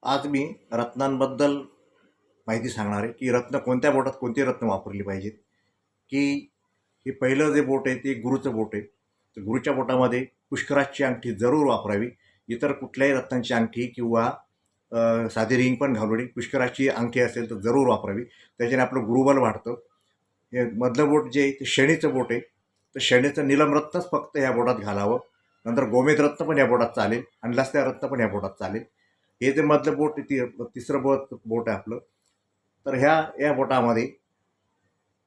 आज मी रत्नांबद्दल माहिती सांगणार आहे की रत्न कोणत्या बोटात कोणती रत्न वापरली पाहिजेत. की हे पहिलं जे बोट आहे ते गुरूचं बोट आहे. तर गुरूच्या बोटामध्ये पुष्कराजची अंगठी जरूर वापरावी. इतर कुठल्याही रत्नांची अंगठी किंवा साधी रिंग पण घालू नये. पुष्कराजची अंगठी असेल तर जरूर वापरावी. त्याच्याने आपलं गुरुबल वाढतं. हे मधलं बोट जे आहे ते शनीचं बोट आहे. तर शनीचं नीलमरत्नच फक्त ह्या बोटात घालावं. नंतर गोमेद रत्न पण या बोटात चालेल आणि लसत्या रत्न पण या बोटात चालेल. हे जे मधलं बोट तिसरं बोट आहे आपलं. तर या बोटामध्ये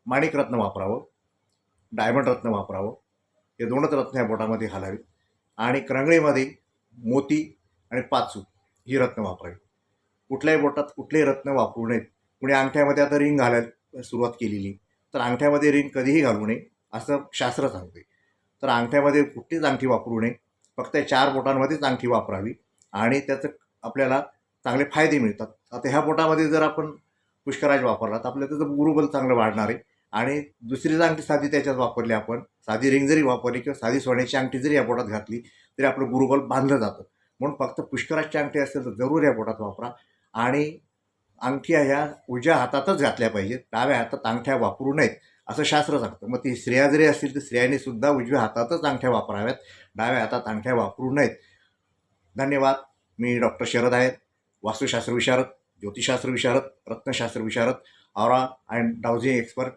माणिक रत्न वापरावं, डायमंड रत्न वापरावं. हे दोनच रत्न या बोटामध्ये घालावी आणि करंगळीमध्ये मोती आणि पाचू ही रत्न वापरावी. कुठल्याही बोटात कुठलेही रत्न वापरू नयेत. कुणी अंगठ्यामध्ये आता रिंग घालायला सुरुवात केलेली, तर अंगठ्यामध्ये रिंग कधीही घालू नये असं शास्त्र सांगते. तर अंगठ्यामध्ये कुठलीच अंगठी वापरू नये. फक्त 4 बोटांमध्येच अंगठी वापरावी आणि त्याचं आपल्याला चांगले फायदे मिळतात. आता ह्या बोटामध्ये जर आपण पुष्कराज वापरला तर आपल्याला त्याचं गुरुबल चांगलं वाढणार आहे. आणि दुसरी अंगठी साधी त्याच्यात वापरली, आपण साधी रिंग जरी वापरली किंवा साधी सोन्याची अंगठी जरी या बोटात घातली तरी आपलं गुरुबल बांधलं जातं. म्हणून फक्त पुष्कराजची अंगठी असेल तर जरूर या बोटात वापरा. आणि अंगठ्या ह्या उजव्या हातातच घातल्या पाहिजेत, डाव्या हातात अंगठ्या वापरू नयेत असं शास्त्र सांगतं. मग ती स्त्रिया जरी असतील तर स्त्रियांनी सुद्धा उजव्या हातातच अंगठ्या वापराव्यात, डाव्या हातात अंगठ्या वापरू नयेत. धन्यवाद. मी डॉक्टर शरद आहेत, वास्तुशास्त्र विशारद, ज्योतिषशास्त्र विशारद, रत्नशास्त्र विशारद, ऑरा अँड डाउजिंग एक्सपर्ट.